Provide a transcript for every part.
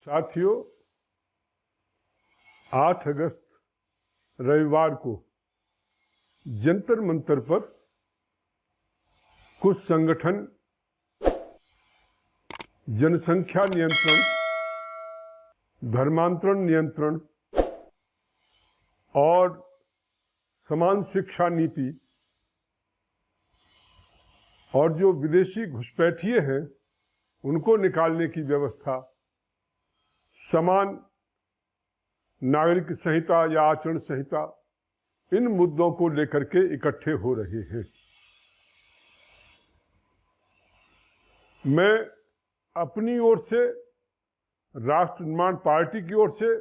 साथियों, 8 अगस्त रविवार को जंतर मंतर पर कुछ संगठन जनसंख्या नियंत्रण, धर्मांतरण नियंत्रण और समान शिक्षा नीति और जो विदेशी घुसपैठिए हैं उनको निकालने की व्यवस्था, समान नागरिक संहिता या आचरण संहिता, इन मुद्दों को लेकर के इकट्ठे हो रहे हैं। मैं अपनी ओर से, राष्ट्र निर्माण पार्टी की ओर से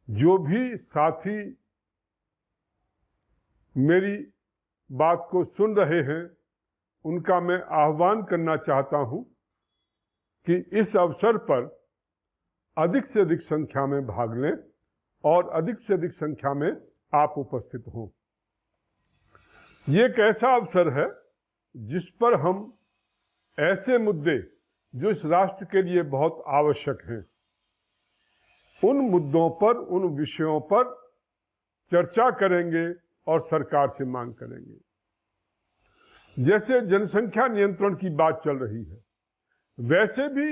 जो भी साथी मेरी बात को सुन रहे हैं उनका मैं आह्वान करना चाहता हूं कि इस अवसर पर अधिक से अधिक संख्या में भाग लें और अधिक से अधिक संख्या में आप उपस्थित हों। ये एक ऐसा अवसर है जिस पर हम ऐसे मुद्दे जो इस राष्ट्र के लिए बहुत आवश्यक हैं, उन मुद्दों पर, उन विषयों पर चर्चा करेंगे और सरकार से मांग करेंगे। जैसे जनसंख्या नियंत्रण की बात चल रही है, वैसे भी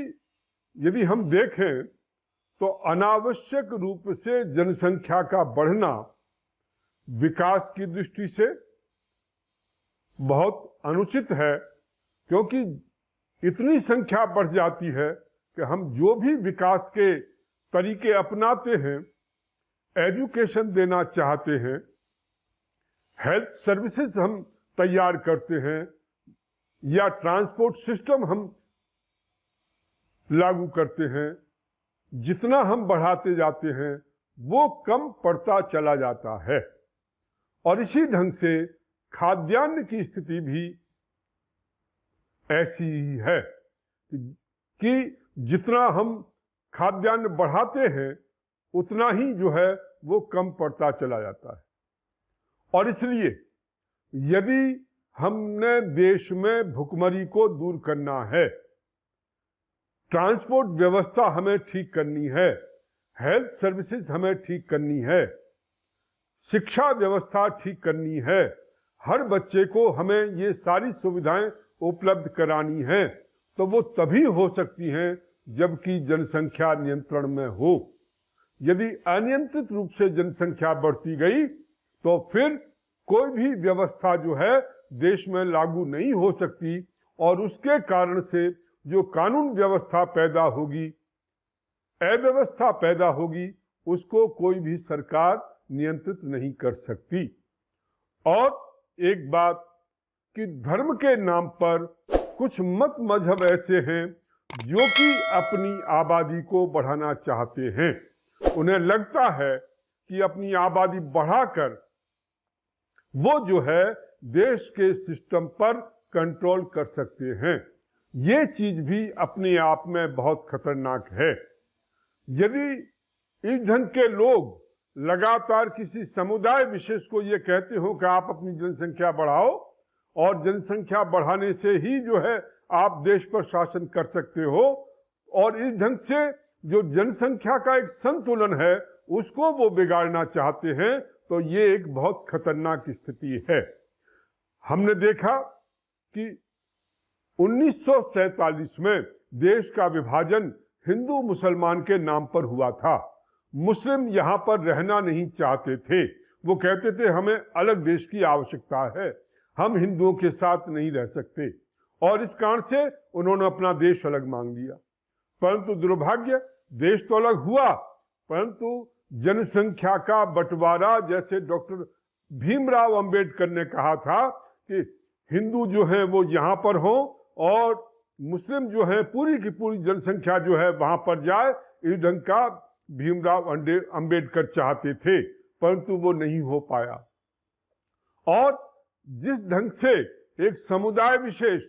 यदि हम देखें तो अनावश्यक रूप से जनसंख्या का बढ़ना विकास की दृष्टि से बहुत अनुचित है, क्योंकि इतनी संख्या बढ़ जाती है कि हम जो भी विकास के तरीके अपनाते हैं, एजुकेशन देना चाहते हैं, हेल्थ सर्विसेज हम तैयार करते हैं या ट्रांसपोर्ट सिस्टम हम लागू करते हैं, जितना हम बढ़ाते जाते हैं वो कम पड़ता चला जाता है। और इसी ढंग से खाद्यान्न की स्थिति भी ऐसी ही है कि जितना हम खाद्यान्न बढ़ाते हैं उतना ही जो है वो कम पड़ता चला जाता है। और इसलिए यदि हमने देश में भुखमरी को दूर करना है, ट्रांसपोर्ट व्यवस्था हमें ठीक करनी है, हेल्थ सर्विसेज हमें ठीक करनी है, शिक्षा व्यवस्था ठीक करनी है, हर बच्चे को हमें ये सारी सुविधाएं उपलब्ध करानी है, तो वो तभी हो सकती हैं जबकि जनसंख्या नियंत्रण में हो। यदि अनियंत्रित रूप से जनसंख्या बढ़ती गई तो फिर कोई भी व्यवस्था जो है देश में लागू नहीं हो सकती और उसके कारण से जो कानून व्यवस्था पैदा होगी, अव्यवस्था पैदा होगी, उसको कोई भी सरकार नियंत्रित नहीं कर सकती। और एक बात कि धर्म के नाम पर कुछ मत मजहब ऐसे हैं जो कि अपनी आबादी को बढ़ाना चाहते हैं। उन्हें लगता है कि अपनी आबादी बढ़ाकर वो जो है देश के सिस्टम पर कंट्रोल कर सकते हैं। ये चीज भी अपने आप में बहुत खतरनाक है। यदि इस ढंग के लोग लगातार किसी समुदाय विशेष को ये कहते हो कि आप अपनी जनसंख्या बढ़ाओ और जनसंख्या बढ़ाने से ही जो है आप देश पर शासन कर सकते हो, और इस ढंग से जो जनसंख्या का एक संतुलन है उसको वो बिगाड़ना चाहते हैं, तो ये एक बहुत खतरनाक स्थिति है। हमने देखा कि 1947 में देश का विभाजन हिंदू मुसलमान के नाम पर हुआ था। मुस्लिम यहां पर रहना नहीं चाहते थे, वो कहते थे हमें अलग देश की आवश्यकता है, हम हिंदुओं के साथ नहीं रह सकते, और इस कारण से उन्होंने अपना देश अलग मांग लिया। परंतु दुर्भाग्य, देश तो अलग हुआ परंतु जनसंख्या का बंटवारा, जैसे डॉक्टर भीमराव अंबेडकर ने कहा था कि हिंदू जो है वो यहां पर हो और मुस्लिम जो है पूरी की पूरी जनसंख्या जो है वहां पर जाए, इस ढंग का भीमराव अंबेडकर चाहते थे, परंतु वो नहीं हो पाया। और जिस ढंग से एक समुदाय विशेष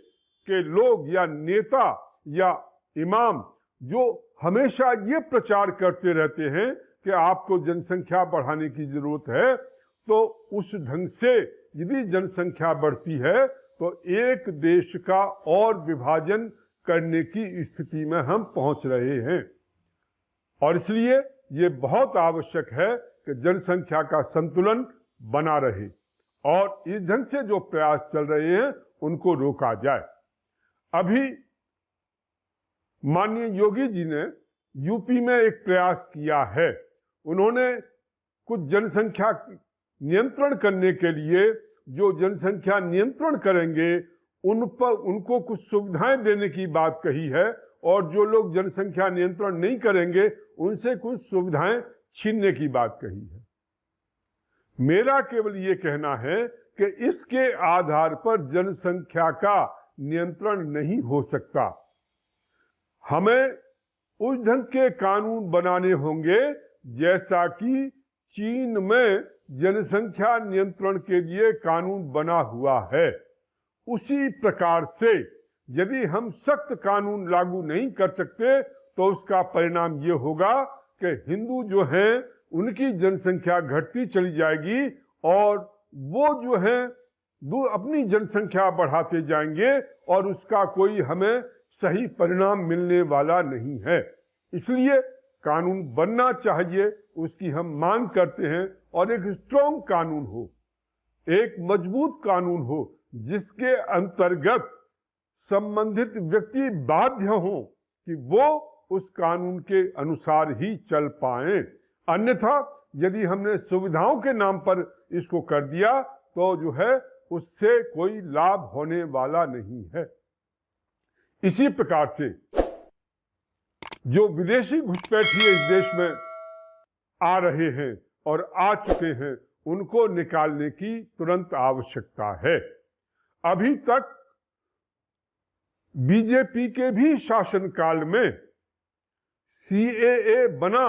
के लोग या नेता या इमाम जो हमेशा ये प्रचार करते रहते हैं कि आपको जनसंख्या बढ़ाने की जरूरत है, तो उस ढंग से यदि जनसंख्या बढ़ती है तो एक देश का और विभाजन करने की स्थिति में हम पहुंच रहे हैं। और इसलिए ये बहुत आवश्यक है कि जनसंख्या का संतुलन बना रहे और इस ढंग से जो प्रयास चल रहे हैं उनको रोका जाए। अभी माननीय योगी जी ने यूपी में एक प्रयास किया है। उन्होंने कुछ जनसंख्या नियंत्रण करने के लिए जो जनसंख्या नियंत्रण करेंगे उनको कुछ सुविधाएं देने की बात कही है और जो लोग जनसंख्या नियंत्रण नहीं करेंगे उनसे कुछ सुविधाएं छीनने की बात कही है। मेरा केवल ये कहना है कि इसके आधार पर जनसंख्या का नियंत्रण नहीं हो सकता। हमें उस ढंग के कानून बनाने होंगे जैसा कि चीन में जनसंख्या नियंत्रण के लिए कानून बना हुआ है। उसी प्रकार से यदि हम सख्त कानून लागू नहीं कर सकते तो उसका परिणाम ये होगा कि हिंदू जो हैं उनकी जनसंख्या घटती चली जाएगी और वो जो है अपनी जनसंख्या बढ़ाते जाएंगे और उसका कोई हमें सही परिणाम मिलने वाला नहीं है। इसलिए कानून बनना चाहिए, उसकी हम मांग करते हैं और एक स्ट्रॉन्ग कानून हो, एक मजबूत कानून हो जिसके अंतर्गत संबंधित व्यक्ति बाध्य हो कि वो उस कानून के अनुसार ही चल पाएं। अन्यथा यदि हमने सुविधाओं के नाम पर इसको कर दिया तो जो है उससे कोई लाभ होने वाला नहीं है। इसी प्रकार से जो विदेशी घुसपैठिए इस देश में आ रहे हैं और आ चुके हैं उनको निकालने की तुरंत आवश्यकता है। अभी तक बीजेपी के भी शासनकाल में सीएए बना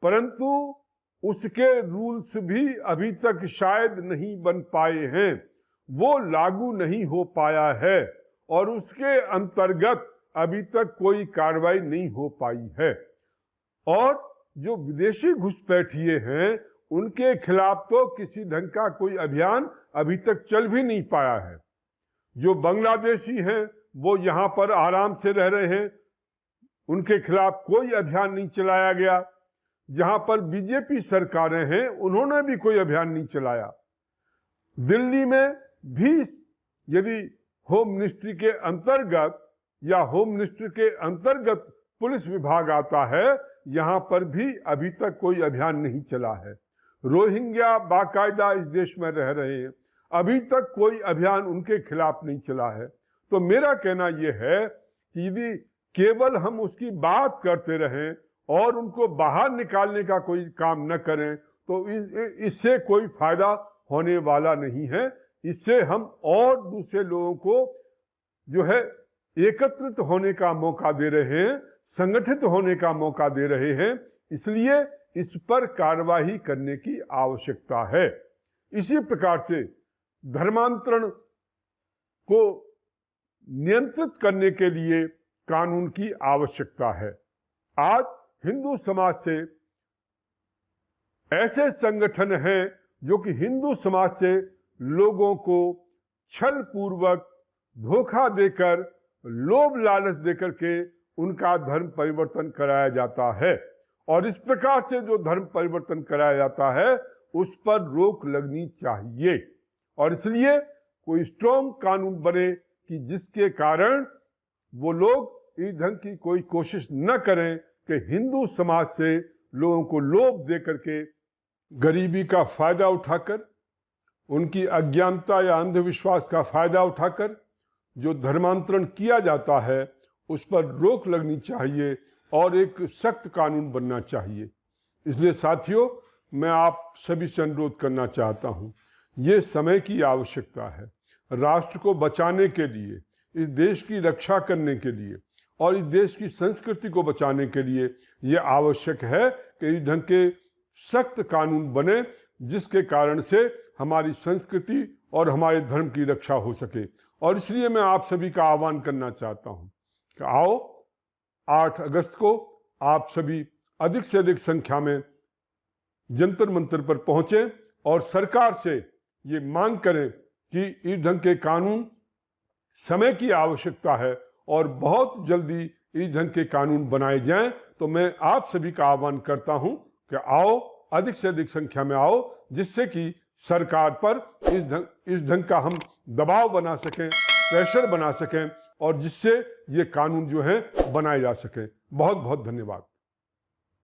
परंतु उसके रूल्स भी अभी तक शायद नहीं बन पाए हैं, वो लागू नहीं हो पाया है और उसके अंतर्गत अभी तक कोई कार्रवाई नहीं हो पाई है। और जो विदेशी घुसपैठिए हैं उनके खिलाफ तो किसी ढंग का कोई अभियान अभी तक चल भी नहीं पाया है। जो बांग्लादेशी हैं वो यहाँ पर आराम से रह रहे हैं, उनके खिलाफ कोई अभियान नहीं चलाया गया। जहां पर बीजेपी सरकारें हैं उन्होंने भी कोई अभियान नहीं चलाया। दिल्ली में भी यदि होम मिनिस्ट्री के अंतर्गत या होम मिनिस्ट्री के अंतर्गत पुलिस विभाग आता है, यहां पर भी अभी तक कोई अभियान नहीं चला है। रोहिंग्या बाकायदा इस देश में रह रहे हैं, अभी तक कोई अभियान उनके खिलाफ नहीं चला है। तो मेरा कहना यह है कि यदि केवल हम उसकी बात करते रहें और उनको बाहर निकालने का कोई काम न करें तो इससे कोई फायदा होने वाला नहीं है। इससे हम और दूसरे लोगों को जो है एकत्रित होने का मौका दे रहे हैं, संगठित होने का मौका दे रहे हैं। इसलिए इस पर कार्रवाई करने की आवश्यकता है। इसी प्रकार से धर्मांतरण को नियंत्रित करने के लिए कानून की आवश्यकता है। आज हिंदू समाज से ऐसे संगठन हैं जो कि हिंदू समाज से लोगों को छल पूर्वक धोखा देकर, लोभ लालच देकर के उनका धर्म परिवर्तन कराया जाता है और इस प्रकार से जो धर्म परिवर्तन कराया जाता है उस पर रोक लगनी चाहिए। और इसलिए कोई स्ट्रॉन्ग कानून बने कि जिसके कारण वो लोग इस ढंग की कोई कोशिश न करें कि हिंदू समाज से लोगों को लोभ देकर के गरीबी का फायदा उठाकर, उनकी अज्ञानता या अंधविश्वास का फायदा उठाकर जो धर्मांतरण किया जाता है उस पर रोक लगनी चाहिए और एक सख्त कानून बनना चाहिए। इसलिए साथियों, मैं आप सभी से अनुरोध करना चाहता हूं, ये समय की आवश्यकता है। राष्ट्र को बचाने के लिए, इस देश की रक्षा करने के लिए और इस देश की संस्कृति को बचाने के लिए ये आवश्यक है कि इस ढंग के सख्त कानून बने जिसके कारण से हमारी संस्कृति और हमारे धर्म की रक्षा हो सके। और इसलिए मैं आप सभी का आह्वान करना चाहता हूं कि आओ 8 अगस्त को आप सभी अधिक से अधिक संख्या में जंतर मंतर पर पहुंचें और सरकार से ये मांग करें कि इस ढंग के कानून समय की आवश्यकता है और बहुत जल्दी इस ढंग के कानून बनाए जाएं। तो मैं आप सभी का आह्वान करता हूं कि आओ, अधिक से अधिक संख्या में आओ, जिससे कि सरकार पर इस ढंग का हम दबाव बना सकें, प्रेशर बना सकें, और जिससे ये कानून जो है बनाए जा सके। बहुत बहुत धन्यवाद।